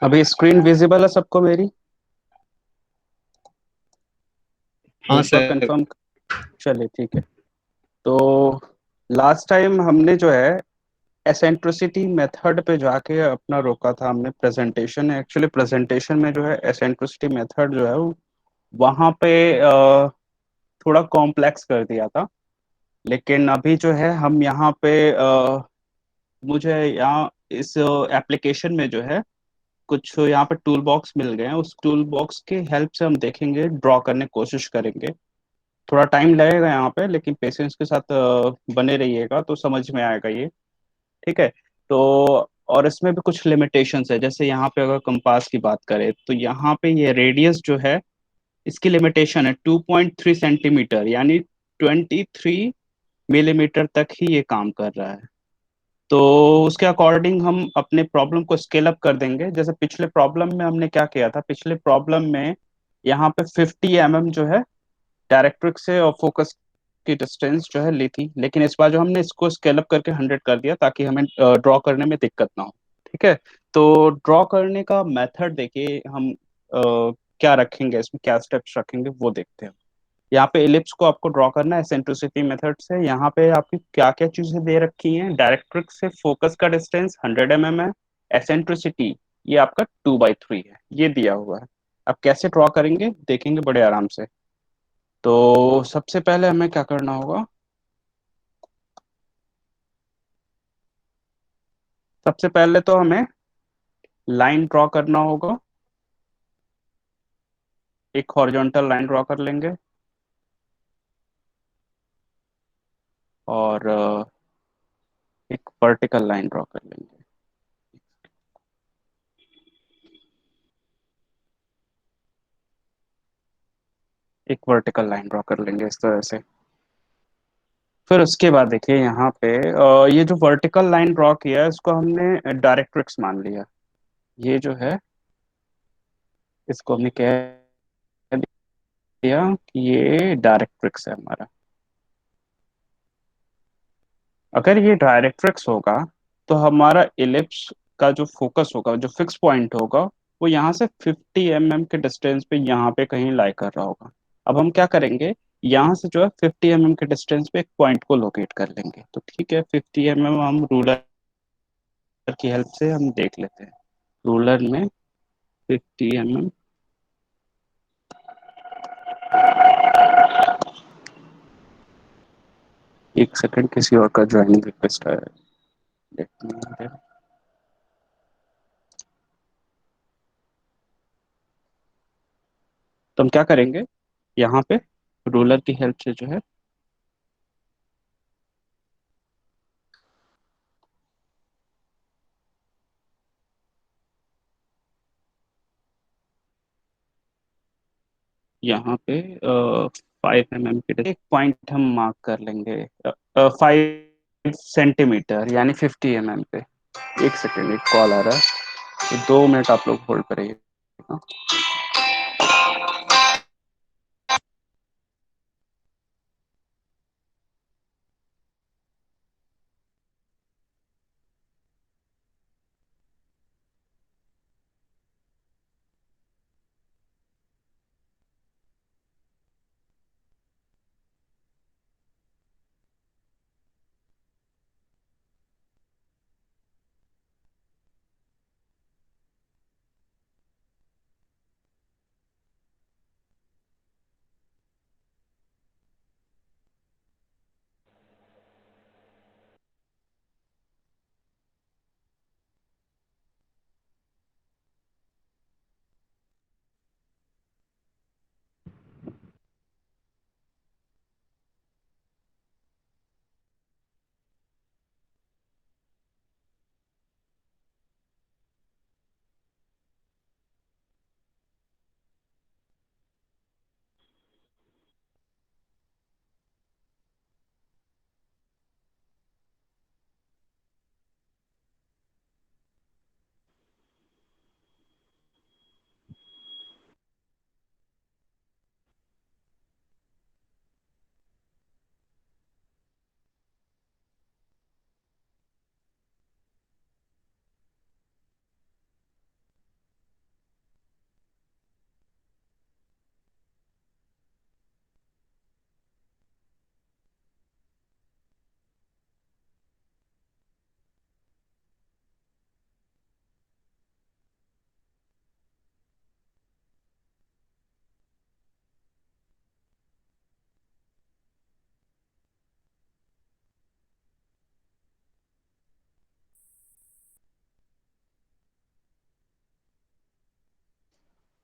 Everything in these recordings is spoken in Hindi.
अभी स्क्रीन विजिबल है सबको मेरी? हाँ एक बार सर। कंफर्म। चलिए ठीक है। तो लास्ट टाइम हमने जो है एसेंट्रिसिटी मेथड पे जाके अपना रोका था। हमने प्रेजेंटेशन, एक्चुअली प्रेजेंटेशन में जो है एसेंट्रिसिटी मेथड जो है वो वहाँ पे थोड़ा कॉम्प्लेक्स कर दिया था। लेकिन अभी जो है हम यहाँ पे मुझे यहाँ इस एप्लीकेशन में जो है कुछ यहाँ पे टूल बॉक्स मिल गए हैं। उस टूल बॉक्स के हेल्प से हम देखेंगे, ड्रॉ करने की कोशिश करेंगे। थोड़ा टाइम लगेगा यहाँ पे, लेकिन पेशेंस के साथ बने रहिएगा तो समझ में आएगा ये। ठीक है। तो और इसमें भी कुछ लिमिटेशंस है। जैसे यहाँ पे अगर कंपास की बात करें तो यहाँ पे ये रेडियस जो है इसकी लिमिटेशन है 2.3 सेंटीमीटर, यानी 23 मिलीमीटर तक ही ये काम कर रहा है। तो उसके अकॉर्डिंग हम अपने प्रॉब्लम को स्केल अप कर देंगे। जैसे पिछले प्रॉब्लम में हमने क्या किया था, पिछले प्रॉब्लम में यहाँ पे 50 mm जो है डायरेक्ट्रिक्स से और फोकस की डिस्टेंस जो है ली थी। लेकिन इस बार जो हमने इसको स्केल अप करके 100 कर दिया ताकि हमें ड्रॉ करने में दिक्कत ना हो। ठीक है। तो ड्रॉ करने का मेथड देखिए, हम क्या रखेंगे, इसमें क्या स्टेप्स रखेंगे वो देखते हैं। यहाँ पे एलिप्स को आपको ड्रॉ करना है एसेंट्रिसिटी मेथड से। यहाँ पे आपकी क्या क्या चीजें दे रखी हैं, डायरेक्ट्रिक्स से फोकस का डिस्टेंस 100 mm है। एसेंट्रिसिटी ये आपका 2/3 है, ये दिया हुआ है। अब कैसे ड्रॉ करेंगे देखेंगे बड़े आराम से। तो सबसे पहले हमें क्या करना होगा, सबसे पहले तो हमें लाइन ड्रॉ करना होगा। एक हॉरिजॉन्टल लाइन ड्रॉ कर लेंगे और एक वर्टिकल लाइन ड्रॉ कर लेंगे। एक वर्टिकल लाइन ड्रॉ कर लेंगे इस तरह से। फिर उसके बाद देखिए यहाँ पे ये जो वर्टिकल लाइन ड्रॉ किया है इसको हमने डायरेक्ट्रिक्स मान लिया। ये जो है इसको हमने कह दिया कि ये डायरेक्ट्रिक्स है हमारा। अगर ये डायरेक्ट्रिक्स होगा तो हमारा इलिप्स का जो फोकस होगा, जो फिक्स पॉइंट होगा, वो यहाँ से 50 mm के डिस्टेंस पे यहाँ पे कहीं लाई कर रहा होगा। अब हम क्या करेंगे, यहाँ से जो है 50 mm के डिस्टेंस पे एक पॉइंट को लोकेट कर लेंगे। तो ठीक है, 50 mm हम रूलर की हेल्प से हम देख लेते हैं। रूलर में 50 mm। एक सेकंड, किसी और का ज्वाइनिंग रिक्वेस्ट है। तो हम क्या करेंगे, यहाँ पे रूलर की हेल्प से जो है यहाँ पे 5 mm के एक पॉइंट हम मार्क कर लेंगे, 5 सेंटीमीटर यानी 50 mm पे। एक सेकेंड, एक कॉल आ रहा है, तो 2 मिनट आप लोग होल्ड करिए।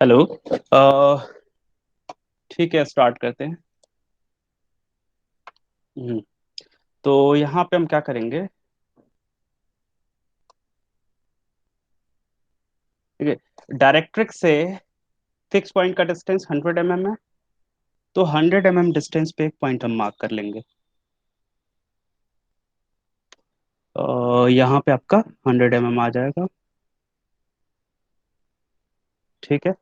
हेलो। ठीक है, स्टार्ट करते हैं। हम्म, तो यहाँ पे हम क्या करेंगे? ठीक है, डायरेक्ट्रिक्स से फिक्स पॉइंट का डिस्टेंस 100 mm है। तो 100 mm डिस्टेंस पे एक पॉइंट हम मार्क कर लेंगे। यहाँ पे आपका 100 mm आ जाएगा। ठीक है,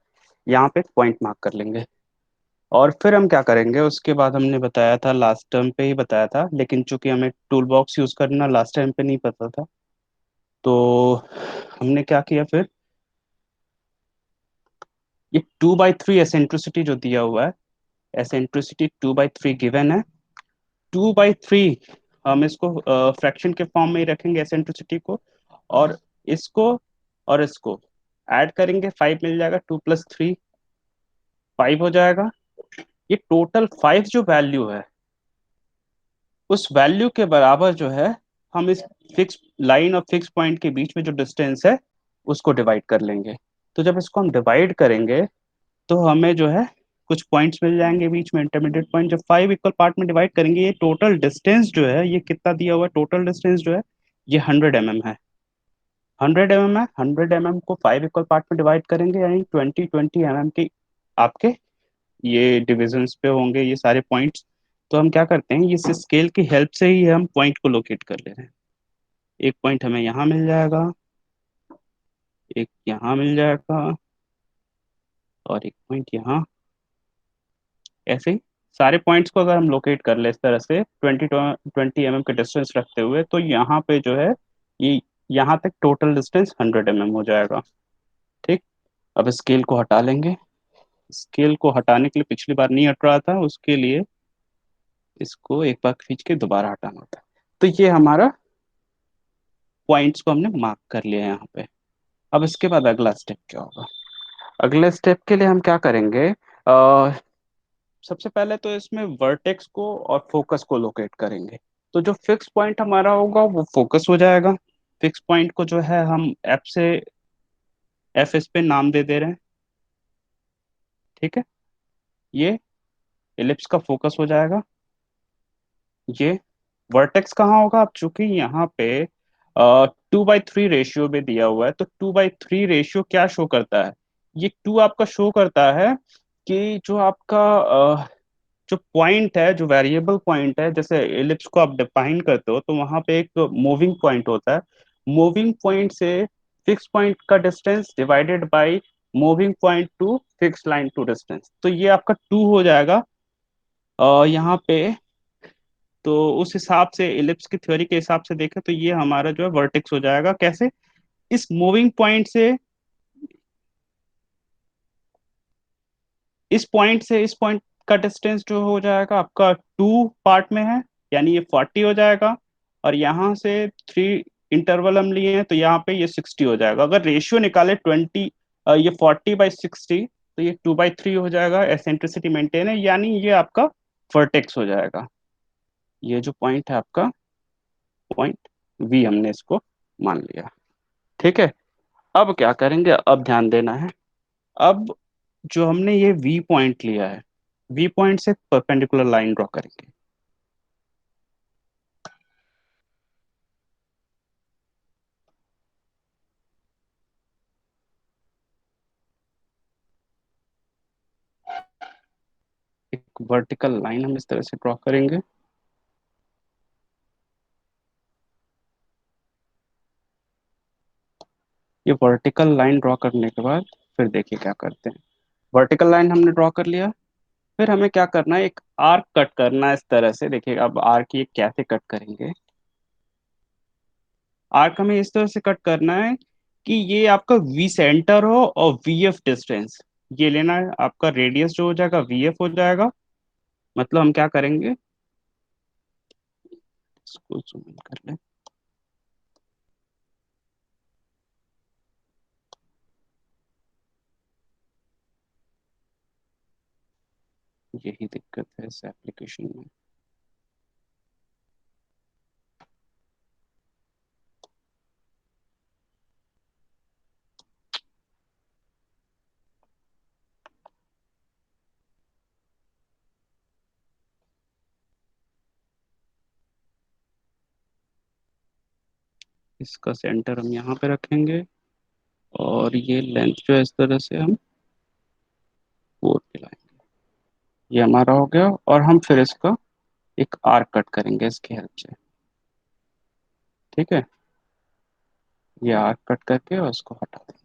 यहाँ पे एक पॉइंट मार्क कर लेंगे। और फिर हम क्या करेंगे उसके बाद? हमने बताया था, लास्ट टर्म पे ही बताया था, लेकिन चूंकि हमें टूल बॉक्स यूज करना लास्ट टाइम पे नहीं पता था, तो हमने क्या किया फिर? ये 2/3 एसेंट्रिसिटी जो दिया हुआ है, एसेंट्रिसिटी 2/3 गिवन है। 2/3 हम इसको फ्रैक्शन के फॉर्म में ही रखेंगे एसेंट्रिसिटी को। और इसको और इसको ऐड करेंगे, 5 मिल जाएगा। 2 + 3 5 हो जाएगा। ये टोटल 5 जो वैल्यू है, उस वैल्यू के बराबर जो है, हम इस फिक्स लाइन और फिक्स पॉइंट के बीच में जो डिस्टेंस है, उसको डिवाइड कर लेंगे। तो जब इसको हम डिवाइड करेंगे, तो हमें जो है कुछ पॉइंट्स मिल जाएंगे बीच में, इंटरमीडिएट पॉइंट। जब 5 इक्वल पार्ट में डिवाइड करेंगे, ये टोटल डिस्टेंस जो है, ये कितना दिया हुआ है? टोटल डिस्टेंस जो है, ये 100 mm है। 100 mm है। 100 mm को 5 इक्वल पार्ट में डिवाइड करेंगे, यानी 20 20 mm की आपके ये डिविजन्स पे होंगे ये सारे पॉइंट्स। तो हम क्या करते हैं, इस स्केल की हेल्प से ही हम पॉइंट को लोकेट कर ले रहे हैं। एक पॉइंट हमें यहाँ मिल जाएगा, एक यहाँ मिल जाएगा, और एक पॉइंट यहाँ। ऐसे ही सारे पॉइंट्स को अगर हम लोकेट कर ले इस तरह से 20 20 mm के डिस्टेंस रखते हुए, तो यहाँ पे जो है, ये यहाँ तक टोटल डिस्टेंस 100 mm हो जाएगा। ठीक। अब स्केल को हटा लेंगे। स्केल को हटाने के लिए, पिछली बार नहीं हट रहा था, उसके लिए इसको एक बार खींच के दोबारा हटाना होता है। तो ये हमारा पॉइंट्स को हमने मार्क कर लिया है यहाँ पे। अब इसके बाद अगला स्टेप क्या होगा? अगले स्टेप के लिए हम क्या करेंगे? सबसे पहले तो इसमें वर्टेक्स को और फोकस को लोकेट करेंगे। तो जो फिक्स पॉइंट हमारा होगा वो फोकस हो जाएगा। फिक्स पॉइंट को जो है हम एफ से, एफ इस पे नाम दे दे रहे हैं। ठीक है, ये एलिप्स का फोकस हो जाएगा। ये वर्टेक्स कहाँ होगा? अब चूंकि यहाँ पे 2/3 रेशियो में दिया हुआ है, तो 2/3 रेशियो क्या शो करता है? ये 2 आपका शो करता है कि जो आपका जो पॉइंट है, जो वेरिएबल पॉइंट है, जैसे एलिप्स को आप डिफाइन करते हो, तो वहां पे एक मूविंग पॉइंट होता है। मूविंग पॉइंट से फिक्स पॉइंट का distance divided by moving point to fix line to distance, तो ये आपका 2 हो जाएगा यहाँ पे। तो उस हिसाब से, इलिप्स की थ्योरी के हिसाब से देखें, तो ये हमारा जो है वर्टेक्स हो जाएगा। कैसे? इस मूविंग पॉइंट से, इस पॉइंट से इस पॉइंट का डिस्टेंस जो हो जाएगा आपका 2 पार्ट में है, यानी ये 40 हो जाएगा। और यहाँ से 3 इंटरवल हम लिए हैं, तो यहाँ पे ये 60 हो जाएगा। अगर रेशियो निकाले 20, ये 40/60, तो ये 2/3 हो जाएगा। एसेंट्रिसिटी मेंटेन है, यानी ये आपका वर्टेक्स हो जाएगा। ये जो पॉइंट है आपका, पॉइंट वी हमने इसको मान लिया। ठीक है। अब क्या करेंगे? अब ध्यान देना है। अब जो हमने ये वी पॉइंट लिया है, वी पॉइंट से परपेंडिकुलर लाइन ड्रॉ करेंगे। एक वर्टिकल लाइन हम इस तरह से ड्रॉ करेंगे। ये वर्टिकल लाइन ड्रॉ करने के बाद फिर देखिए क्या करते हैं। वर्टिकल लाइन हमने ड्रॉ कर लिया। फिर हमें क्या करना है? एक आर्क कट करना है इस तरह से। देखिए, अब आर्क ये कैसे कट करेंगे? आर्क हमें इस तरह से कट करना है कि ये आपका वी सेंटर हो और वी एफ डिस्टेंस ये लेना है। आपका रेडियस जो हो जाएगा वी एफ हो जाएगा। मतलब हम क्या करेंगे, इसको zoom in कर लें। यही दिक्कत है इस एप्लीकेशन में। इसका सेंटर हम यहाँ पे रखेंगे, और ये लेंथ जो है इस तरह से हम 4 पे लाएंगे। ये हमारा हो गया, और हम फिर इसका एक आर्क कट करेंगे इसकी हेल्प से। ठीक है, ये आर्क कट करके और इसको हटा देंगे।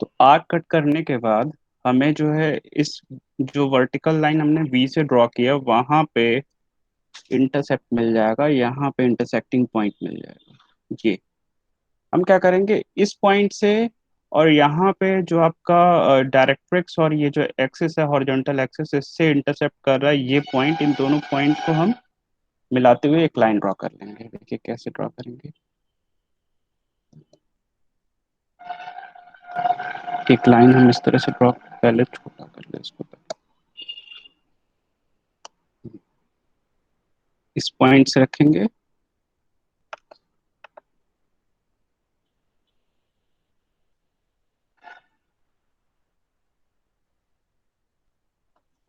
तो आर्क कट करने के बाद हमें जो है इस जो वर्टिकल लाइन हमने वी से ड्रॉ किया वहां पे इंटरसेप्ट मिल जाएगा, यहाँ पे इंटरसेक्टिंग पॉइंट मिल जाएगा। ये हम क्या करेंगे इस पॉइंट से, और यहाँ पे जो आपका डायरेक्ट्रिक्स और ये जो एक्सिस है हॉरिजॉन्टल एक्सिस इससे इंटरसेप्ट कर रहा है ये पॉइंट, इन दोनों पॉइंट को हम मिलाते हुए एक लाइन ड्रॉ कर लेंगे। देखिए कैसे ड्रॉ करेंगे। एक लाइन हम इस तरह से ड्रॉ, पहले छोटा कर ले इसको, इस पॉइंट से रखेंगे,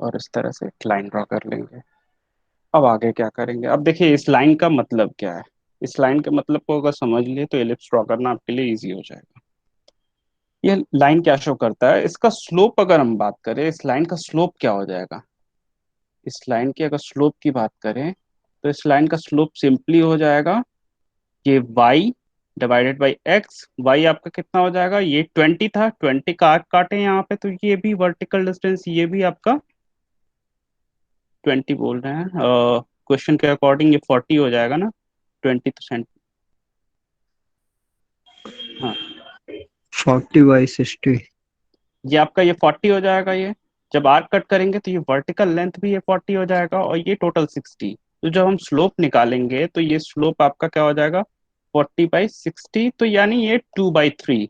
और इस तरह से एक लाइन ड्रॉ कर लेंगे। अब आगे क्या करेंगे, अब देखिए इस लाइन का मतलब क्या है। इस लाइन के मतलब को अगर समझ लिए तो एलिप्स ड्रॉ करना आपके लिए इजी हो जाएगा। ये लाइन क्या शो करता है, इसका स्लोप अगर हम बात करें, इस लाइन का स्लोप क्या हो जाएगा। इस लाइन की अगर स्लोप की बात करें तो इस लाइन का स्लोप सिंपली हो जाएगा ये y divided by x. y आपका कितना हो जाएगा, ये 20 था, 20 का आर्क काटे यहाँ पे, तो ये भी वर्टिकल डिस्टेंस ये भी आपका 20 बोल रहे हैं, क्वेश्चन के अकॉर्डिंग ये 40 हो जाएगा ना, 20%। हाँ, 40/60। ये आपका ये 40 हो जाएगा। ये जब आर्क कट करेंगे तो ये वर्टिकल लेंथ भी ये 40 हो जाएगा, और ये टोटल 60। तो जब हम स्लोप निकालेंगे तो ये स्लोप आपका क्या हो जाएगा, 40/60, तो यानी ये 2/3।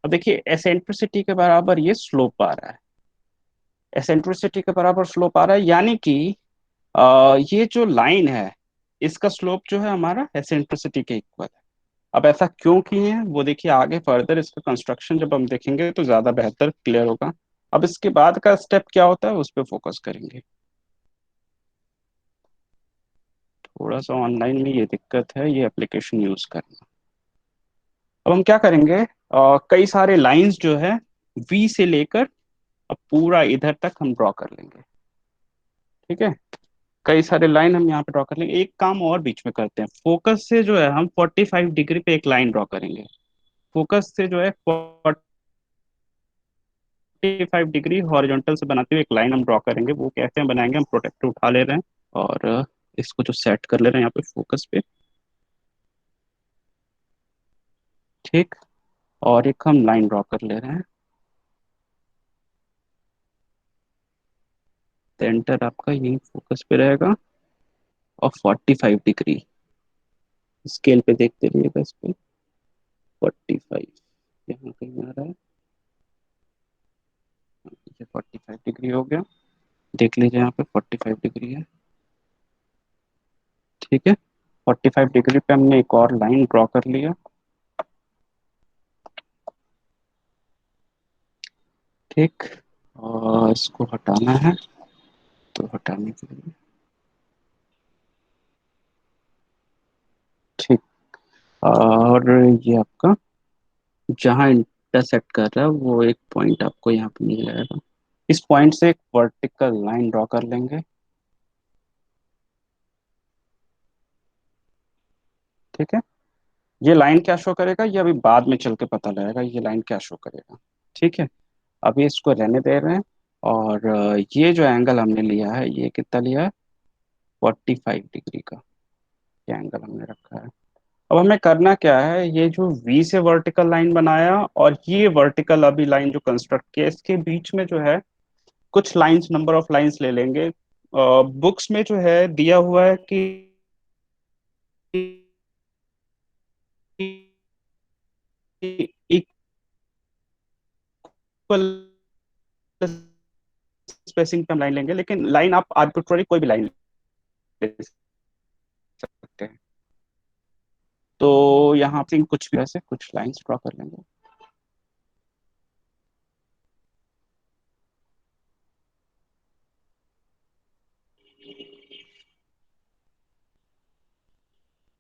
अब देखिए एसेंट्रिसिटी के बराबर ये स्लोप आ रहा है, एसेंट्रिसिटी के बराबर स्लोप आ रहा है, यानी कि ये जो लाइन है इसका स्लोप जो है हमारा एसेंट्रिसिटी के इक्वल है। अब ऐसा क्यों किए हैं वो देखिए आगे फर्दर इसका कंस्ट्रक्शन जब हम देखेंगे तो ज्यादा बेहतर क्लियर होगा। अब इसके बाद का स्टेप क्या होता है उस पर फोकस करेंगे। थोड़ा सा ऑनलाइन में ये दिक्कत है, ये एप्लीकेशन यूज करना। अब हम क्या करेंगे, कई सारे लाइंस जो है वी से लेकर अब पूरा इधर तक हम ड्रॉ कर लेंगे। ठीक है, कई सारे लाइन हम यहाँ पे ड्रॉ कर लेंगे। एक काम और बीच में करते हैं, फोकस से जो है हम 45 डिग्री पे एक लाइन ड्रॉ करेंगे। फोकस से जो है 45 डिग्री हॉरिजॉन्टल से बनाते हुए एक लाइन हम ड्रॉ करेंगे। वो कैसे हम बनाएंगे, हम प्रोटेक्टर उठा ले रहे हैं और इसको जो सेट कर ले रहे हैं यहाँ पे फोकस पे। ठीक, और एक हम लाइन ड्रॉ कर ले रहे हैं। सेंटर आपका यही फोकस पे रहेगा, और 45 डिग्री स्केल पे देखते रहिएगा इस पे। 45 यहाँ कहीं आ रहा है, ये 45 डिग्री हो गया। देख लीजिए यहाँ पे 45 डिग्री है। ठीक है, 45 डिग्री पे हमने एक और लाइन ड्रॉ कर लिया। ठीक, और इसको हटाना है, तो हटाने के लिए ठीक, और ये आपका जहाँ इंटरसेक्ट कर रहा है वो एक पॉइंट आपको यहाँ पे मिल जाएगा। इस पॉइंट से एक वर्टिकल लाइन ड्रॉ कर लेंगे। ठीक है, ये लाइन क्या शो करेगा ये अभी बाद में चल के पता लगेगा ये लाइन क्या शो करेगा। ठीक है, अभी इसको रहने दे रहे हैं, और ये जो एंगल हमने लिया है ये कितना लिया है, 45 डिग्री का ये एंगल हमने रखा है। अब हमें करना क्या है, ये जो वी से वर्टिकल लाइन बनाया और ये वर्टिकल अभी लाइन जो कंस्ट्रक्ट किया इसके बीच में जो है कुछ लाइंस, नंबर ऑफ लाइंस ले लेंगे। बुक्स में जो है दिया हुआ है कि इक्वल स्पेसिंग पे हम लाइन लेंगे, लेकिन लाइन आप आर्बिट्ररी कोई भी लाइन ले सकते हैं। तो यहाँ पे कुछ भी ऐसे कुछ लाइंस ड्रॉ कर लेंगे।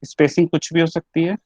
स्पेसिंग कुछ भी हो सकती है।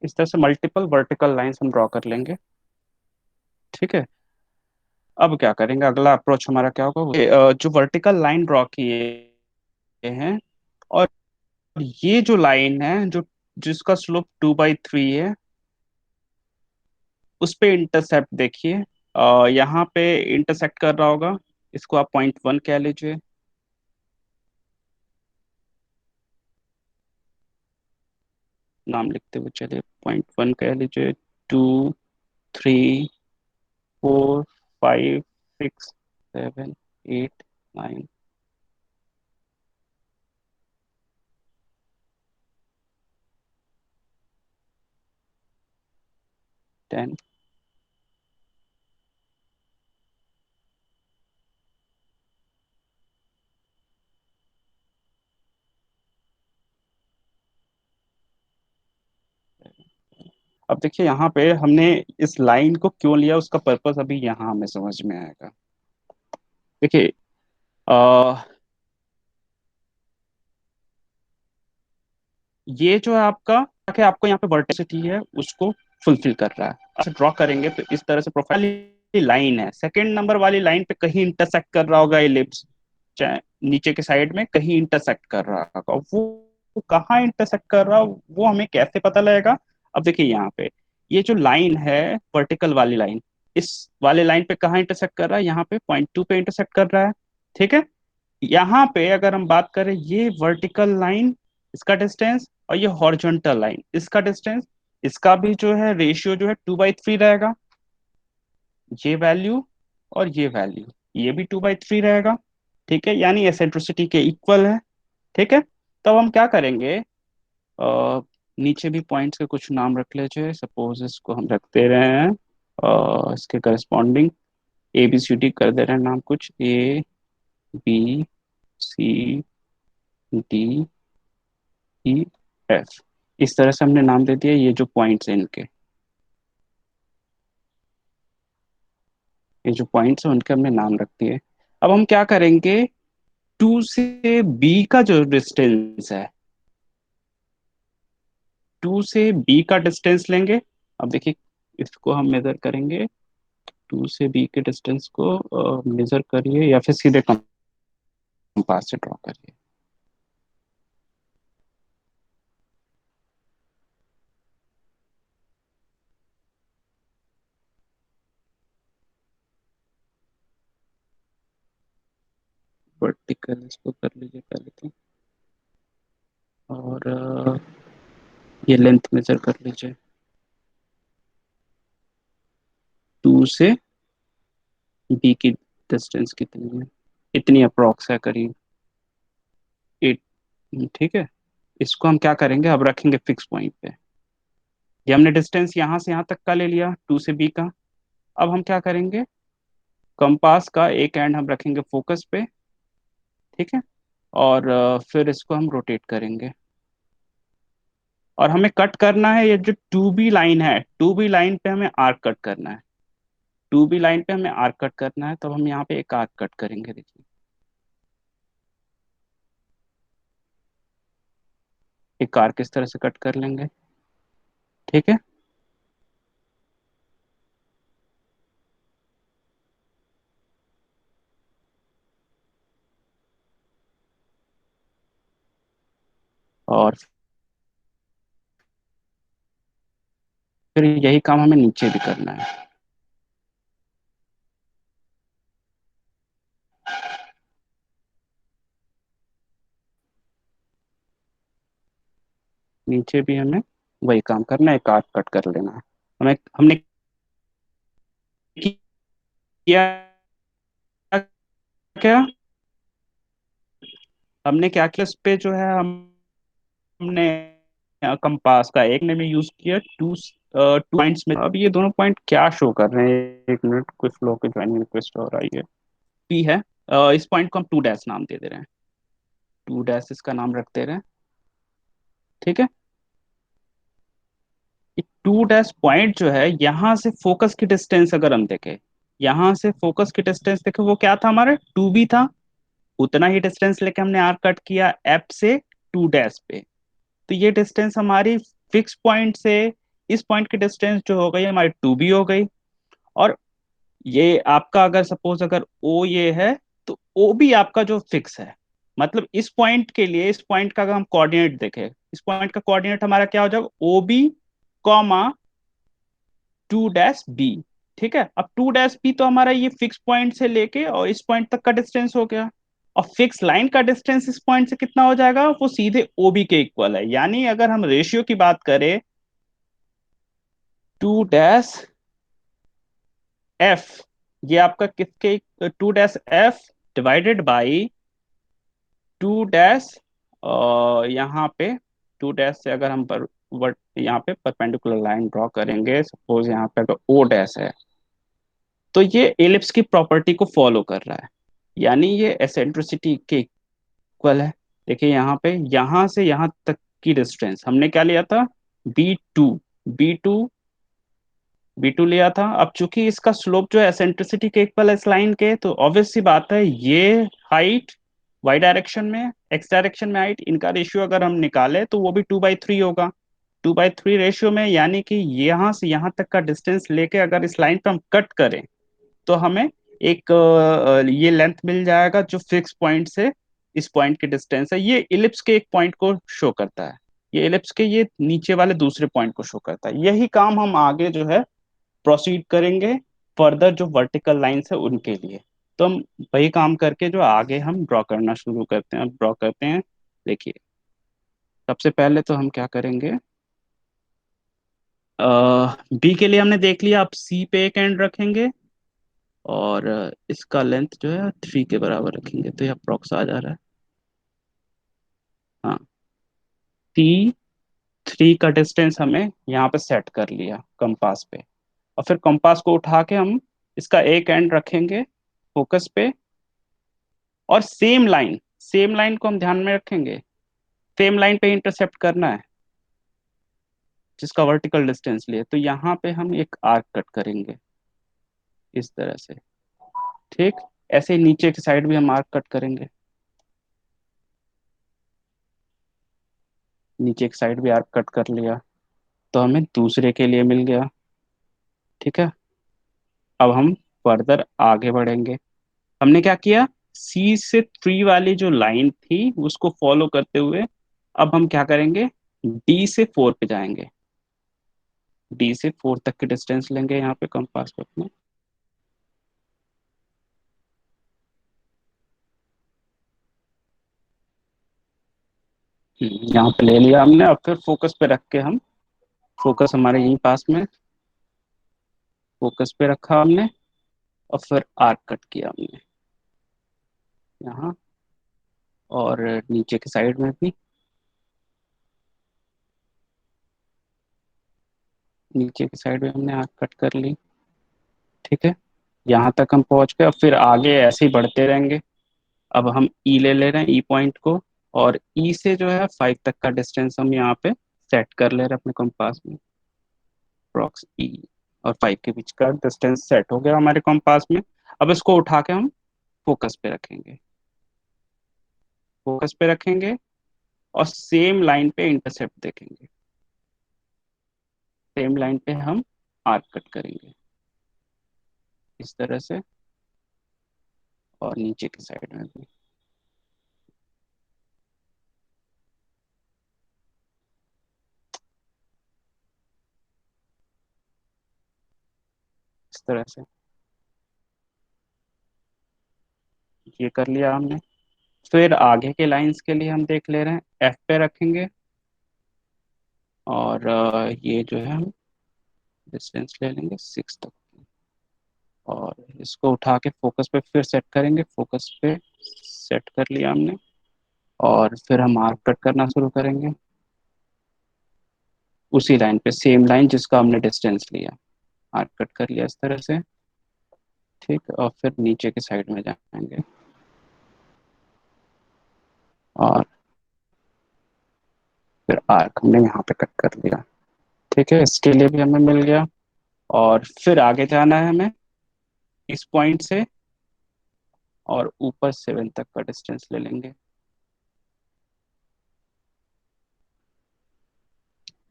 इस तरह से मल्टीपल वर्टिकल लाइंस हम ड्रॉ कर लेंगे। ठीक है। अब क्या करेंगे, अगला अप्रोच हमारा क्या होगा, जो वर्टिकल लाइन ड्रॉ किए हैं, और ये जो लाइन है जो जिसका स्लोप 2/3 है, उस पे इंटरसेप्ट देखिए। यहाँ पे इंटरसेक्ट कर रहा होगा, इसको आप .1 कह लीजिए। नाम लिखते हुए चलिए, .1 कह लीजिए। 2, 3, 4, 5, 6, 7, 8, 9, 10। अब देखिए यहाँ पे हमने इस लाइन को क्यों लिया, उसका पर्पस अभी यहाँ हमें समझ में आएगा। देखिए, ये जो है आपका, कि आपको यहाँ पे वर्टिसिटी है उसको फुलफिल कर रहा है। अच्छा, ड्रॉ करेंगे तो इस तरह से प्रोफाइल लाइन है, सेकंड नंबर वाली लाइन पे कहीं इंटरसेक्ट कर रहा होगा एलिप्स, चाहे नीचे के साइड में कहीं इंटरसेक्ट कर रहा होगा। वो कहाँ इंटरसेक्ट कर रहा, वो हमें कैसे पता लगेगा। अब देखिए यहाँ पे ये जो लाइन है, वर्टिकल वाली लाइन, इस वाले लाइन पे कहाँ इंटरसेक्ट कर रहा है, यहाँ पे .2 पे इंटरसेक्ट कर रहा है। ठीक है। यहाँ पे अगर हम बात करें, ये वर्टिकल लाइन इसका डिस्टेंस, और ये हॉरिजॉन्टल लाइन इसका डिस्टेंस, इसका भी जो है रेशियो जो है 2/3 रहेगा। ये वैल्यू और ये वैल्यू, ये भी 2/3 रहेगा। ठीक है, यानी एसेंट्रिसिटी के इक्वल है। ठीक है। तो अब हम क्या करेंगे, नीचे भी पॉइंट्स के कुछ नाम रख लीजिए, सपोज इसको हम रख दे रहे हैं, इसके करस्पॉन्डिंग ABCD कर दे रहे हैं नाम, कुछ ABCDEF, इस तरह से हमने नाम दे दिया ये जो पॉइंट्स हैं इनके। ये जो पॉइंट्स हैं उनके हमने नाम रख दिए। अब हम क्या करेंगे, 2 से B का जो डिस्टेंस है, 2 से B का डिस्टेंस लेंगे। अब देखिए, इसको हम मेजर करेंगे, 2 से B के डिस्टेंस को मेजर करिए या फिर सीधे कंपास से ड्रॉ करिए। वर्टिकल इसको कर लीजिए पहले तो, और ये लेंथ मेजर कर लीजिए। 2 से B की डिस्टेंस कितनी है, इतनी अप्रोक्स है, करीब 8। ठीक है। इसको हम क्या करेंगे, अब रखेंगे फिक्स पॉइंट पे। ये हमने डिस्टेंस यहाँ से यहाँ तक का ले लिया, 2 से B का। अब हम क्या करेंगे, कंपास का एक एंड हम रखेंगे फोकस पे। ठीक है। और फिर इसको हम रोटेट करेंगे, और हमें कट करना है ये जो 2B लाइन है, 2B लाइन पे हमें आर्क कट करना है। 2B लाइन पे हमें आर्क कट करना है, तो हम यहाँ पे एक आर्क कट करेंगे, देखिए एक आर्क इस तरह से कट कर लेंगे। ठीक है। और फिर यही काम हमें नीचे भी करना है। नीचे भी हमें वही काम करना है, एक आर्क कट कर लेना है। हमने हमने किया क्या हमने क्या किया, उस पे जो है हमने कंपास का एक ने यूज किया टू टू पॉइंट्स में। अब ये दोनों पॉइंट क्या शो कर रहे हैं, एक मिनट, कुछ लोग की ज्वाइनिंग रिक्वेस्ट हो रही है। पी है, इस पॉइंट को हम टू डैश नाम दे दे रहे हैं, टू डैश इसका नाम रख दे रहे हैं। ठीक है, टू डैश पॉइंट जो है यहाँ से फोकस की डिस्टेंस अगर हम देखें, यहाँ से फोकस की डिस्टेंस देखें, वो क्या था हमारा, टू बी था। उतना ही डिस्टेंस लेके हमने आर कट किया एफ से टू डैश पे। तो ये डिस्टेंस हमारी फिक्स पॉइंट से इस पॉइंट की डिस्टेंस जो हो गई हमारी टू बी हो गई। और ये आपका अगर सपोज अगर ओ ये है, तो ओ भी आपका जो फिक्स है, मतलब इस पॉइंट के लिए, इस पॉइंट का अगर हम कोऑर्डिनेट देखें, इस पॉइंट का कोऑर्डिनेट हमारा क्या हो जाएगा, O B comma two dash B. ठीक है, अब टू डैश बी तो हमारा ये फिक्स पॉइंट से लेके और इस पॉइंट तक का डिस्टेंस हो गया। और फिक्स लाइन का डिस्टेंस इस पॉइंट से कितना हो जाएगा, वो सीधे ओबी के इक्वल है। यानी अगर हम रेशियो की बात करें, टू डैश एफ, ये आपका किसके, two dash F divided by two dash, यहाँ पे टू डैश से अगर हम पर वर्ट यहाँ पे परपेंडिकुलर लाइन ड्रॉ करेंगे, सपोज यहाँ पे अगर ओ डैश है, तो ये एलिप्स की प्रॉपर्टी को फॉलो कर रहा है, यानी ये एसेंट्रिसिटी के इक्वल है। देखिए यहाँ पे, यहाँ से यहाँ तक की डिस्टेंस हमने क्या लिया था, बी टू बी टू लिया था। अब चूंकि इसका स्लोप जो है एसेंट्रिसिटी के इक्वल है इस लाइन के, तो ऑब्वियस सी बात है ये हाइट वाई डायरेक्शन में, एक्स डायरेक्शन में हाइट, इनका रेशियो अगर हम निकाले तो वो भी 2/3 होगा। 2/3 रेशियो में, यानी कि यहाँ से यहाँ तक का डिस्टेंस लेके अगर इस लाइन पे हम कट करें, तो हमें एक ये लेंथ मिल जाएगा जो फिक्स पॉइंट से इस पॉइंट की डिस्टेंस है। ये इलिप्स के एक पॉइंट को शो करता है, ये इलिप्स के ये नीचे वाले दूसरे पॉइंट को शो करता है। यही काम हम आगे जो है प्रोसीड करेंगे फर्दर जो वर्टिकल लाइंस है उनके लिए। तो हम वही काम करके जो आगे हम ड्रॉ करना शुरू करते हैं, ड्रॉ करते हैं। देखिए, सबसे पहले तो हम क्या करेंगे, बी के लिए हमने देख लिया, अब सी पे एक एंड रखेंगे और इसका लेंथ जो है 3 के बराबर रखेंगे, तो ये अप्रोक्स आ जा रहा है। हाँ, टी 3 का डिस्टेंस हमें यहाँ पे सेट कर लिया कंपास पे। और फिर कंपास को उठा के हम इसका एक एंड रखेंगे फोकस पे, और सेम लाइन को हम ध्यान में रखेंगे, सेम लाइन पे इंटरसेप्ट करना है जिसका वर्टिकल डिस्टेंस लिए। तो यहाँ पे हम एक आर्क कट करेंगे इस तरह से। ठीक, ऐसे ही नीचे की साइड भी हम आर्क कट करेंगे, नीचे की साइड भी आर्क कट कर लिया, तो हमें दूसरे के लिए मिल गया। ठीक है, अब हम फर्दर आगे बढ़ेंगे। हमने क्या किया, सी से 3 वाली जो लाइन थी उसको फॉलो करते हुए अब हम क्या करेंगे, डी से 4 पे जाएंगे। डी से 4 तक की डिस्टेंस लेंगे यहाँ पे कंपास पे अपने। यहाँ पे ले लिया हमने, अब फिर फोकस पे रख के हम, फोकस हमारे यहीं पास में, फोकस पे रखा हमने और फिर आर्क कट किया हमने यहाँ, और नीचे की साइड में भी, नीचे की साइड में हमने आर्क कट कर ली। ठीक है, यहाँ तक हम पहुंच गए, अब फिर आगे ऐसे ही बढ़ते रहेंगे। अब हम ई ले ले रहे हैं, ई पॉइंट को, और ई से जो है 5 तक का डिस्टेंस हम यहाँ पे सेट कर ले रहे हैं अपने कंपास में, अप्रॉक्स ई और 5 के बीच का डिस्टेंस सेट हो गया हमारे कंपास में। अब इसको उठा के हम फोकस पे रखेंगे, फोकस पे रखेंगे और सेम लाइन पे इंटरसेप्ट देखेंगे, सेम लाइन पे हम आर्क कट करेंगे इस तरह से, और नीचे की साइड में भी इस तरह से। ये कर लिया हमने। फिर आगे के लाइंस के लिए हम देख ले रहे हैं, एफ पे रखेंगे और ये जो है हम डिस्टेंस ले लेंगे 6 तक, और इसको उठा के फोकस पे फिर सेट करेंगे, फोकस पे सेट कर लिया हमने। और फिर हम आर्क कट करना शुरू करेंगे उसी लाइन पे, सेम लाइन जिसका हमने डिस्टेंस लिया। आर्क कट कर लिया इस तरह से। ठीक, और फिर नीचे के साइड में जाएंगे और फिर आर्क हमने यहाँ पे कट कर लिया। ठीक है, इसके लिए भी हमें मिल गया। और फिर आगे जाना है हमें इस पॉइंट से, और ऊपर 7 तक का डिस्टेंस ले लेंगे।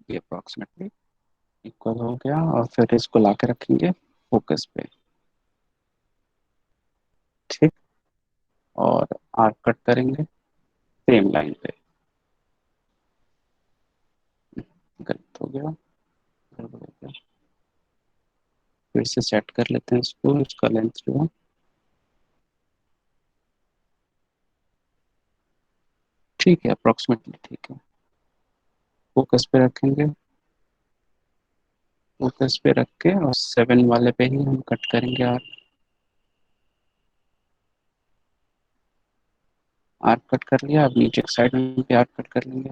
ये अप्रोक्सीमेटली इक्वल हो गया, और फिर इसको ला के रखेंगे फोकस पे। ठीक, और आर्क कट करेंगे सेम लाइन पे। गलत हो गया, गड़बड़ हो गया। फिर से सेट कर लेते हैं इसको, इसका लेंथ जो है। ठीक है, अप्रोक्सीमेटली ठीक है। फोकस पे रखेंगे, फोकस पे रख के और 7 वाले पे ही हम कट करेंगे आर्क। आर्क कट कर लिया, अब नीचे की साइड में भी आर्क कट कर लेंगे।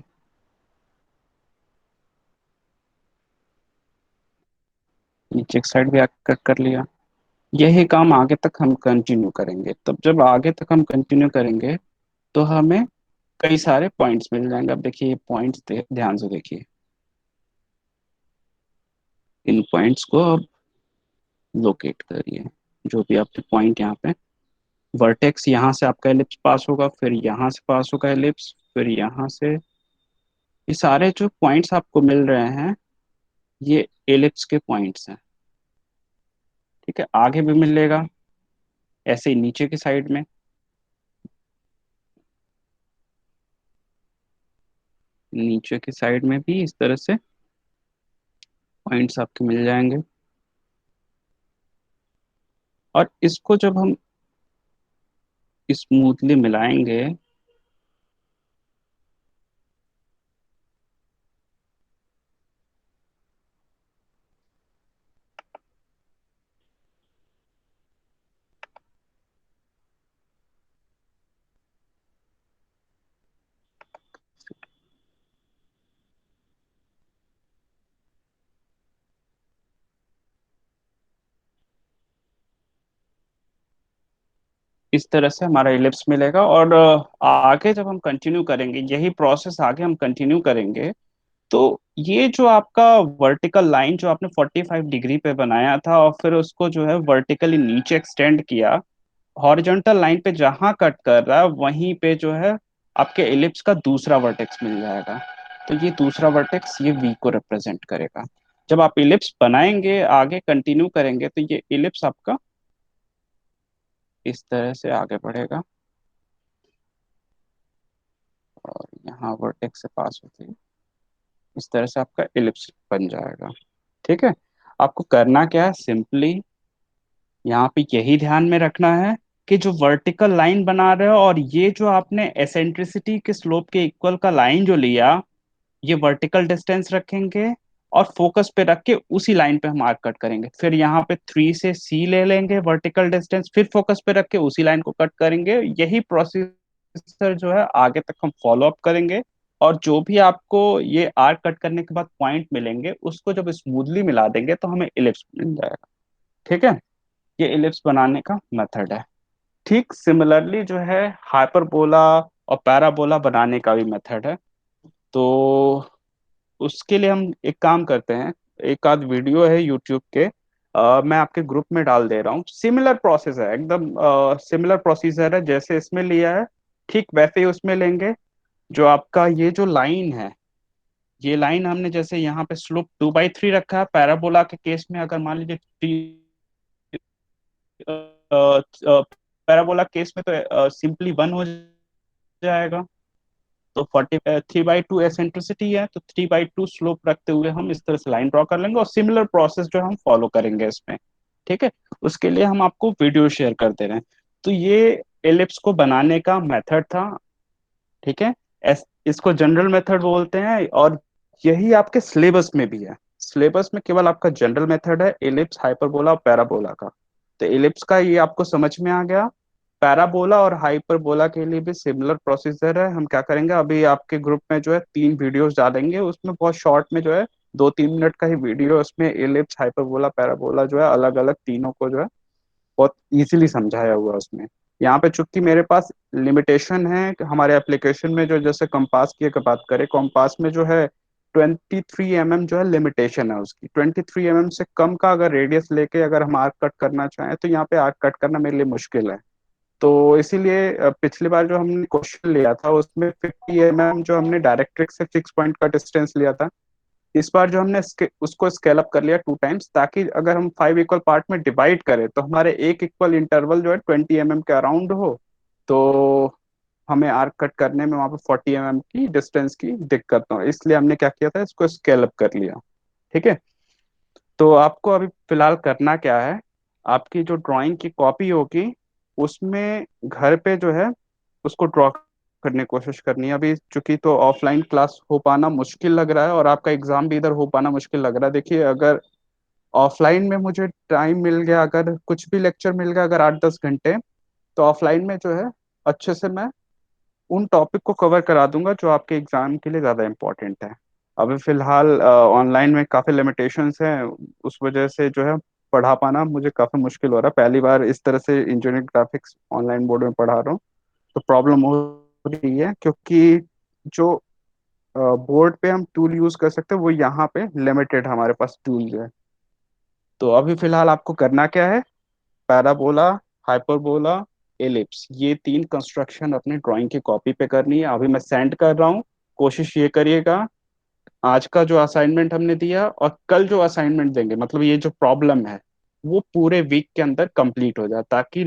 नीचे की साइड भी आर्क कट कर लिया। यही काम आगे तक हम कंटिन्यू करेंगे। तब जब आगे तक हम कंटिन्यू करेंगे तो हमें कई सारे पॉइंट्स मिल जाएंगे। अब देखिए ये पॉइंट्स ध्यान से देखिए। इन पॉइंट्स को अब लोकेट करिए, जो भी आपके पॉइंट यहाँ पे। वर्टेक्स यहाँ से आपका एलिप्स पास होगा, फिर यहाँ से पास होगा एलिप्स, फिर यहाँ से। ये सारे जो पॉइंट्स आपको मिल रहे हैं ये एलिप्स के पॉइंट्स हैं। ठीक है, आगे भी मिलेगा ऐसे ही नीचे की साइड में। नीचे की साइड में भी इस तरह से पॉइंट्स आपके मिल जाएंगे। और इसको जब हम स्मूथली मिलाएंगे, इस तरह से हमारा इलिप्स मिलेगा। और आगे जब हम कंटिन्यू करेंगे, यही प्रोसेस आगे हम कंटिन्यू करेंगे, तो ये जो आपका वर्टिकल लाइन जो आपने 45 डिग्री पे बनाया था और फिर उसको जो है वर्टिकली नीचे एक्सटेंड किया, हॉरिजॉन्टल लाइन पे जहां कट कर रहा है वहीं पे जो है आपके इलिप्स का दूसरा वर्टेक्स मिल जाएगा। तो ये दूसरा वर्टेक्स ये वी को रिप्रेजेंट करेगा। जब आप इलिप्स बनाएंगे आगे कंटिन्यू करेंगे तो ये इलिप्स आपका इस तरह से आगे बढ़ेगा और यहाँ वर्टेक्स से पास होते ही इस तरह से आपका इलिप्स बन जाएगा। ठीक है, आपको करना क्या है, सिंपली यहाँ पे यही ध्यान में रखना है कि जो वर्टिकल लाइन बना रहे हो और ये जो आपने एसेंट्रिसिटी के स्लोप के इक्वल का लाइन जो लिया, ये वर्टिकल डिस्टेंस रखेंगे और फोकस पे रख के उसी लाइन पे हम आर्क कट करेंगे। फिर यहाँ पे 3 से सी ले लेंगे वर्टिकल डिस्टेंस, फिर फोकस पे रख के उसी लाइन को कट करेंगे। यही प्रोसीजर जो है आगे तक हम फॉलो अप करेंगे। और जो भी आपको ये आर्क कट करने के बाद पॉइंट मिलेंगे उसको जब स्मूथली मिला देंगे तो हमें इलिप्स मिल जाएगा। ठीक है, ये इलिप्स बनाने का मेथड है। ठीक सिमिलरली जो है हाइपरबोला और पैराबोला बनाने का भी मेथड है। तो उसके लिए हम एक काम करते हैं, एक आध वीडियो है यूट्यूब के, मैं आपके ग्रुप में डाल दे रहा हूँ। सिमिलर प्रोसेस है, एकदम सिमिलर प्रोसीजर है जैसे इसमें लिया है, ठीक वैसे ही उसमें लेंगे। जो आपका ये जो लाइन है, ये लाइन हमने जैसे यहाँ पे स्लोप 2/3 रखा है, पैराबोला के केस में अगर मान लीजिए पैराबोला केस में तो सिंपली 1 हो जाएगा। तो 3/2 एसेंट्रिसिटी है, तो 3/2 स्लोप रखते हुए हम इस तरह से लाइन ड्रॉ कर लेंगे और सिमिलर प्रोसेस जो हम फॉलो करेंगे इसमें। ठीक है, उसके लिए हम आपको वीडियो शेयर करते रहे। तो ये एलिप्स को बनाने का मेथड था। ठीक है, इसको जनरल मेथड बोलते हैं और यही आपके सिलेबस में भी है। सिलेबस में केवल आपका जनरल मेथड है एलिप्स, हाइपरबोला और पैराबोला का। तो एलिप्स का ये आपको समझ में आ गया। पैराबोला और हाइपरबोला के लिए भी सिमिलर प्रोसीजर है। हम क्या करेंगे, अभी आपके ग्रुप में जो है 3 वीडियोस डालेंगे, उसमें बहुत शॉर्ट में जो है 2-3 मिनट का ही वीडियो, उसमें एलिप्स हाइपरबोला पैराबोला जो है अलग अलग तीनों को जो है बहुत इजीली समझाया हुआ है उसमें। यहाँ पे चूंकि मेरे पास लिमिटेशन है कि हमारे एप्लीकेशन में जो, जैसे कंपास की अगर बात करें, कंपास में जो है 23 mm जो है लिमिटेशन है उसकी। 23 mm से कम का अगर रेडियस लेके अगर हम आर्क कट करना चाहें तो यहाँ पे आर्क कट करना मेरे लिए मुश्किल है। तो इसीलिए पिछली बार जो हमने क्वेश्चन लिया था उसमें 50 mm जो हमने डायरेक्ट्रिक्स से फिक्स पॉइंट का डिस्टेंस लिया था। इस बार जो हमने उसको स्केल अप कर लिया 2 टाइम्स, ताकि अगर हम 5 इक्वल पार्ट में डिवाइड करें तो हमारे एक इक्वल इंटरवल जो है 20 mm के अराउंड हो। तो हमें आर्क कट करने में वहां पे 40 mm की डिस्टेंस की दिक्कत हो, इसलिए हमने क्या किया था, इसको स्केल अप कर लिया। ठीक है। तो आपको अभी फिलहाल करना क्या है, आपकी जो ड्राइंग की कॉपी होगी उसमें घर पे जो है उसको ड्रॉ करने की कोशिश करनी है। अभी चूंकि तो ऑफलाइन क्लास हो पाना मुश्किल लग रहा है और आपका एग्जाम भी इधर हो पाना मुश्किल लग रहा है। देखिए, अगर ऑफलाइन में मुझे टाइम मिल गया, अगर कुछ भी लेक्चर मिल गया अगर 8-10 घंटे, तो ऑफलाइन में जो है अच्छे से मैं उन टॉपिक को कवर करा दूंगा जो आपके एग्जाम के लिए ज़्यादा इंपॉर्टेंट है। अभी फिलहाल ऑनलाइन में काफ़ी लिमिटेशंस हैं, उस वजह से जो है पढ़ा पाना मुझे काफ़ी मुश्किल हो रहा है। पहली बार इस तरह से इंजीनियरिंग ग्राफिक्स ऑनलाइन बोर्ड में पढ़ा रहा हूँ, तो प्रॉब्लम हो रही है क्योंकि जो बोर्ड पे हम टूल यूज़ कर सकते हैं वो यहाँ पे लिमिटेड हमारे पास टूल्स है। तो अभी फिलहाल आपको करना क्या है, पैराबोला, हाइपरबोला, एलिप्स, ये 3 कंस्ट्रक्शन अपनी ड्राइंग की कॉपी पे करनी है। अभी मैं सेंड कर रहा हूँ, कोशिश ये करिएगा आज का जो असाइनमेंट हमने दिया और कल जो असाइनमेंट देंगे, मतलब ये जो प्रॉब्लम है, वो पूरे वीक के अंदर कंप्लीट हो जाए, ताकि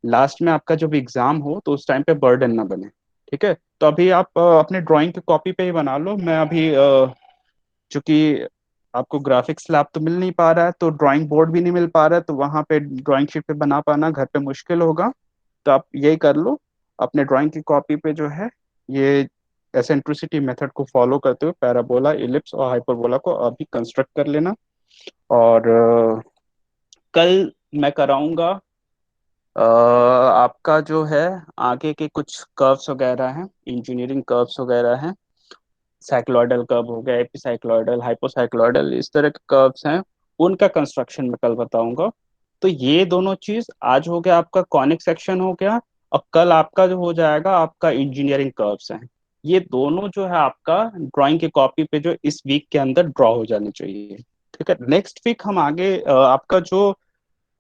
लास्ट में आपका जब एग्जाम हो तो उस टाइम पे बर्डन ना बने। ठीक है। तो अभी आप अपने ड्राइंग की कॉपी पे ही बना लो। मैं अभी चूंकि आपको ग्राफिक्स लैब तो मिल नहीं पा रहा है, तो ड्राइंग बोर्ड भी नहीं मिल पा रहा है, तो वहां पे ड्राइंग शीट पे बना पाना घर पे मुश्किल होगा। तो आप यही कर लो, अपने ड्राइंग की कॉपी पे जो है ये एसेंट्रिसिटी मेथड को फॉलो करते हुए पैराबोला, इलिप्स और हाइपरबोला को अभी कंस्ट्रक्ट कर लेना। और कल मैं कराऊंगा आपका जो है आगे के कुछ कर्व्स वगैरह हैं, इंजीनियरिंग कर्व्स वगैरह हैं, साइक्लॉयडल कर्व हो गया, एपिसाइक्लॉयडल, हाइपोसाइक्लॉयडल, इस तरह के कर्व्स हैं, उनका कंस्ट्रक्शन मैं कल बताऊंगा। तो ये दोनों चीज आज हो गया आपका कॉनिक सेक्शन हो गया, और कल आपका जो हो जाएगा आपका इंजीनियरिंग कर्व्स हैं। ये दोनों जो है आपका ड्राइंग की कॉपी पे जो इस वीक के अंदर ड्रॉ हो जाने चाहिए। ठीक है। नेक्स्ट वीक हम आगे आपका जो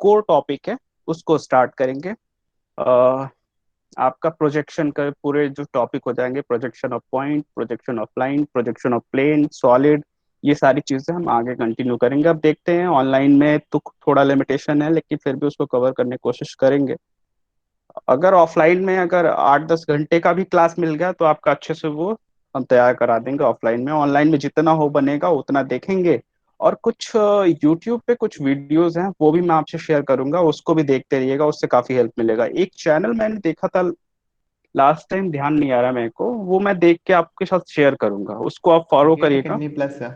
कोर टॉपिक है उसको स्टार्ट करेंगे। आपका प्रोजेक्शन का पूरे जो टॉपिक हो जाएंगे, projection of point, projection of line, projection of plane, solid, ये सारी चीजें हम आगे कंटिन्यू करेंगे। अब देखते हैं, ऑनलाइन में तो थोड़ा लिमिटेशन है लेकिन फिर भी उसको कवर करने की कोशिश करेंगे। अगर ऑफलाइन में अगर 8-10 घंटे का भी क्लास मिल गया तो आपका अच्छे से वो हम तैयार करा देंगे ऑफलाइन में। ऑनलाइन में जितना हो बनेगा उतना देखेंगे। और कुछ यूट्यूब पे कुछ वीडियोस हैं वो भी मैं आपसे शेयर करूंगा, उसको भी देखते रहिएगा, उससे काफी हेल्प मिलेगा। एक चैनल मैंने देखा था लास्ट टाइम, ध्यान नहीं आ रहा मेरे को, वो मैं देख के आपके साथ शेयर करूंगा, उसको आप फॉलो अकेला करिएगा। किडनी प्लस है।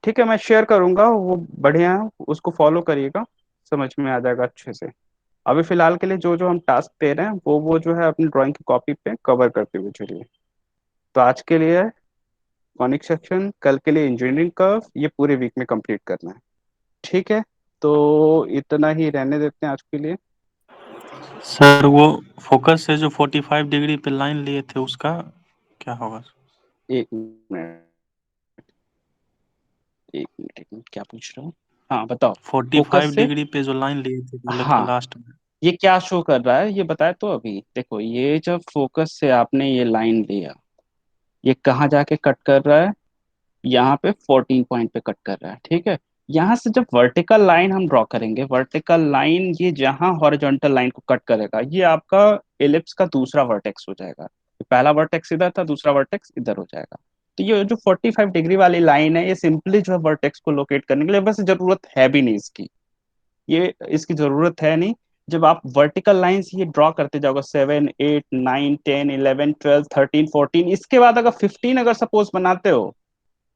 ठीक है, मैं शेयर करूंगा, वो बढ़िया है, उसको फॉलो करिएगा, समझ में आ जाएगा अच्छे से। अभी फिलहाल के लिए जो जो हम टास्क दे रहे हैं वो जो है अपनी ड्राइंग की कॉपी पे कवर करते हुए चलिए। तो आज के लिए कॉनिक सेक्शन, कल के लिए इंजीनियरिंग कर्व, ये पूरे वीक में कंप्लीट करना है। ठीक है। तो इतना ही रहने देते हैं आज के लिए। सर वो फोकस से जो 45 डिग्री पे लाइन लिए थे उसका क्या होगा? 1 मिनट, 1 मिनट, क्या पूछ रहा हूँ? हाँ बताओ। फोकस 45 से, डिग्री पे जो लाइन लिए थे बुलेट के हाँ, लास्ट में। ये क्या शो कर रहा है ये बताए तो। अभी देखो, ये जब फोकस से आपने ये लाइन लिया, ये कहाँ जाके कट कर रहा है, यहाँ पे 14 पॉइंट पे कट कर रहा है। ठीक है। यहाँ से जब वर्टिकल लाइन हम ड्रॉ करेंगे, वर्टिकल लाइन ये जहाँ हॉरिजॉन्टल लाइन को कट करेगा, ये आपका एलिप्स का दूसरा वर्टेक्स हो जाएगा। पहला वर्टेक्स इधर था, दूसरा वर्टेक्स इधर हो जाएगा। तो ये जो 45 डिग्री वाली लाइन है, ये सिंपली जो है वर्टेक्स को लोकेट करने के लिए, वैसे जरूरत है भी नहीं इसकी, ये इसकी जरूरत है नहीं। जब आप वर्टिकल लाइंस ये ड्रॉ करते जाओगे, 7, 8, 9, 10, 11, 12, 13, 14, इसके बाद अगर 15 अगर सपोज बनाते हो,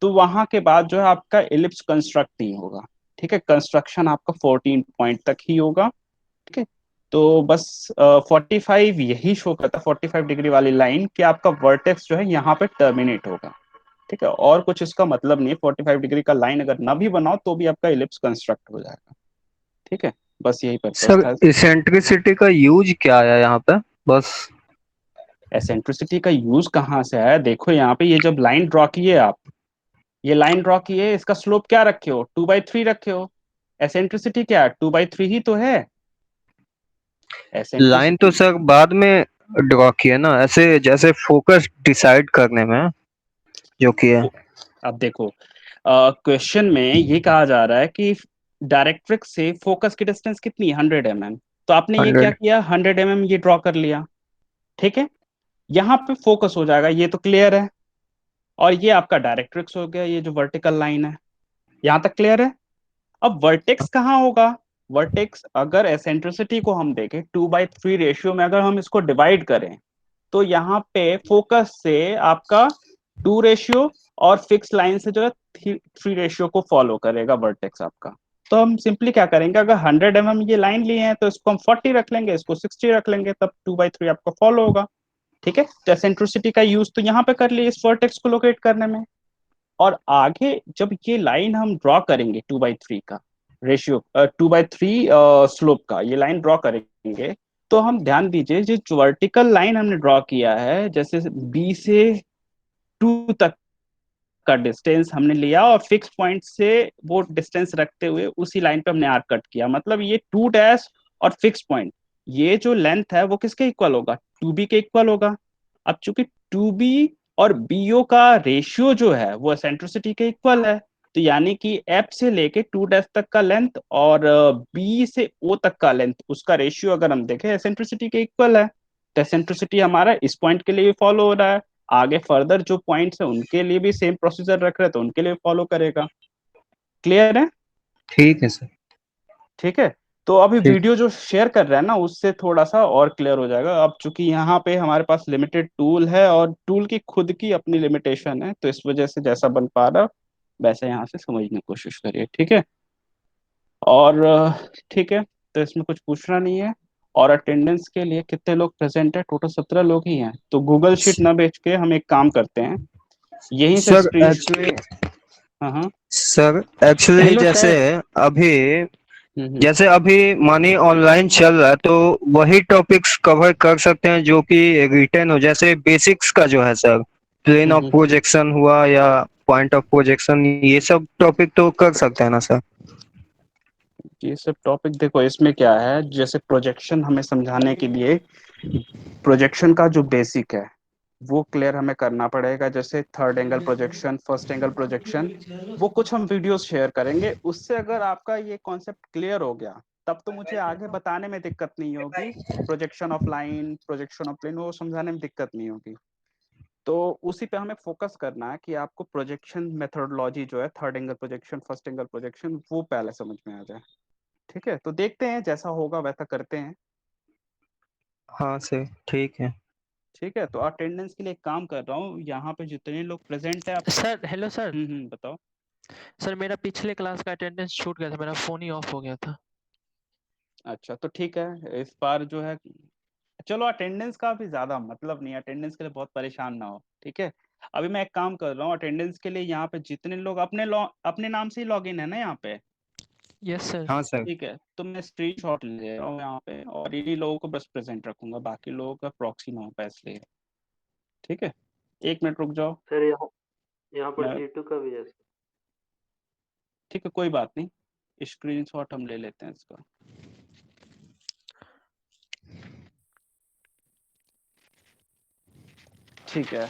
तो वहां के बाद जो है आपका एलिप्स कंस्ट्रक्ट नहीं होगा। ठीक है, कंस्ट्रक्शन आपका 14 पॉइंट तक ही होगा। ठीक है, तो बस 45 यही शो करता है, 45 डिग्री वाली लाइन कि आपका वर्टेक्स जो है यहाँ पे टर्मिनेट होगा। ठीक है, और कुछ इसका मतलब नहीं है, 45 डिग्री का लाइन अगर ना भी बनाओ तो भी आपका इलिप्स कंस्ट्रक्ट हो जाएगा। ठीक है, बस यही पर्पस सर था। इसेंट्रिसिटी का यूज क्या है यहाँ पे? बस एसेंट्रिसिटी का यूज कहाँ से है, देखो यहाँ पे ये जब लाइन ड्रॉ किए आप, ये लाइन ड्रॉ किए, इसका स्लोप क्या रखे हो, 2/3 रखे हो। एसेंट्रिसिटी क्या है, 2/3 ही तो है लाइन तो एसेंट्रिसिटी। सर बाद में ड्रॉ किया ना, ऐसे जैसे फोकस डिसाइड करने में जो किया। अब देखो, क्वेश्चन में ये कहा जा रहा है कि डायरेक्ट्रिक्स से फोकस की डिस्टेंस कितनी है, 100 mm। तो आपने ये क्या 100। किया, 100 mm ये ड्रॉ कर लिया। ठीक है, यहाँ पे फोकस हो जाएगा, ये तो क्लियर है। और ये आपका डायरेक्ट्रिक्स हो गया, ये जो वर्टिकल लाइन है, यहाँ तक क्लियर है। अब वर्टेक्स कहाँ होगा, वर्टेक्स अगर एसेंट्रिसिटी को हम देखें 2/3 रेशियो में, अगर हम इसको डिवाइड करें तो यहाँ पे फोकस से आपका 2 रेशियो और फिक्स लाइन से जो है 3 रेशियो को फॉलो करेगा वर्टेक्स आपका। तो हम सिंपली क्या करेंगे, अगर 100 mm ये लाइन लिए हैं तो इसको हम 40 रख लेंगे, इसको 60 रख लेंगे, तब 2/3 आपका फॉलो होगा। ठीक है, तो एसेंट्रिसिटी का यूज तो यहाँ पे कर लिए इस वर्टेक्स को लोकेट करने में। और आगे जब ये लाइन हम ड्रॉ करेंगे 2/3 का रेशियो, 2/3 स्लोप का ये लाइन ड्रॉ करेंगे, तो हम ध्यान दीजिए जो वर्टिकल लाइन हमने ड्रॉ किया है, जैसे बी से 2 तक का डिस्टेंस हमने लिया और फिक्स पॉइंट से वो डिस्टेंस रखते हुए उसी लाइन पे हमने आर्क कट किया, मतलब ये 2 डैश और फिक्स पॉइंट, ये जो लेंथ है वो किसके इक्वल होगा, 2b के इक्वल होगा। अब चूंकि 2b और BO का रेशियो जो है वो एसेंट्रिसिटी के इक्वल है, तो यानी कि F से लेके 2 डैश तक का लेंथ और B से O तक का लेंथ, उसका रेशियो अगर हम देखें एसेंट्रिसिटी के इक्वल है। तो एसेंट्रिसिटी हमारा इस पॉइंट के लिए फॉलो हो रहा है, आगे फर्दर जो पॉइंट्स है उनके लिए भी सेम प्रोसीजर रख रहे हैं तो उनके लिए फॉलो करेगा। क्लियर है। ठीक है सर। ठीक है, तो अभी ठीक। वीडियो जो शेयर कर रहा है ना उससे थोड़ा सा और क्लियर हो जाएगा। अब चूंकि यहाँ पे हमारे पास लिमिटेड टूल है और टूल की खुद की अपनी लिमिटेशन है, तो इस वजह से जैसा बन पा रहा वैसे यहाँ से समझने की कोशिश करिए। ठीक है, और ठीक है, तो इसमें कुछ पूछना नहीं है। और अटेंडेंस के लिए कितने लोग प्रेजेंट है, टोटल 17 लोग ही हैं, तो गूगल शीट ना भेज के हम एक काम करते हैं, यहीं से सर स्क्रीन। एक्चुअली हाँ हाँ। सर जैसे सर। अभी हम्म। जैसे अभी मानिए ऑनलाइन चल रहा है, तो वही टॉपिक्स कवर कर सकते हैं जो कि रिटर्न हो, जैसे बेसिक्स का जो है sir, plane of hmm. Projection हुआ या पॉइंट ऑफ प्रोजेक्शन, ये सब टॉपिक तो कर सकते हैं ना सर? ये सब टॉपिक देखो, इसमें क्या है, जैसे प्रोजेक्शन हमें समझाने के लिए प्रोजेक्शन का जो बेसिक है वो क्लियर हमें करना पड़ेगा, जैसे third angle projection, first angle projection, वो कुछ हम वीडियोस शेयर करेंगे। उससे अगर आपका ये कॉन्सेप्ट क्लियर हो गया तब तो मुझे आगे बताने में दिक्कत नहीं होगी, projection of line, projection of plane, वो समझाने में दिक्कत नहीं होगी। तो उसी पे हमें फोकस करना है कि आपको प्रोजेक्शन मेथोडोलॉजी जो है, third angle projection, first angle projection, वो पहले समझ में आ जाए। ठीक है, तो देखते हैं जैसा होगा वैसा करते हैं। हाँ सर ठीक है। ठीक है, तो अटेंडेंस के लिए एक काम कर रहा हूँ, यहाँ पे जितने लोग प्रेजेंट है आप। Sir hello sir. बताओ। सर मेरा पिछले क्लास का अटेंडेंस छूट गया था, मेरा फोन ही ऑफ हो गया था। अच्छा, तो ठीक है, इस बार जो है, चलो अटेंडेंस का भी ज्यादा मतलब नहीं, अटेंडेंस के लिए बहुत परेशान ना हो। ठीक है, अभी मैं एक काम कर रहा हूँ, अटेंडेंस के लिए यहाँ पे जितने लोग अपने नाम से ही लॉग इन है ना यहाँ पे। Yes sir. हाँ सर। ठीक है, तो मैं स्क्रीन शॉट ले रहा हूँ यहाँ पे, और इन्हीं लोगों को बस प्रेजेंट रखूंगा, बाकी लोगों का प्रॉक्सी ना हो पाए इसलिए। ठीक है, 1 मिनट रुक जाओ। सर यहाँ यहाँ पर मैं, जीतू का भी है सर। ठीक है, कोई बात नहीं, स्क्रीन शॉट हम ले लेते हैं इसका। ठीक है,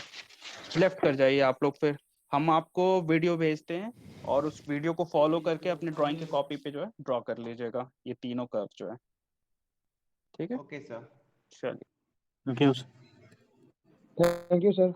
लेफ्ट कर जाइए आप लोग, फिर हम आपको वीडियो भेजते हैं और उस वीडियो को फॉलो करके अपने ड्राइंग की कॉपी पे जो है ड्रॉ कर लीजिएगा ये तीनों कर्व जो है। ठीक है, ओके सर। चलिए। Thank you. Thank you sir.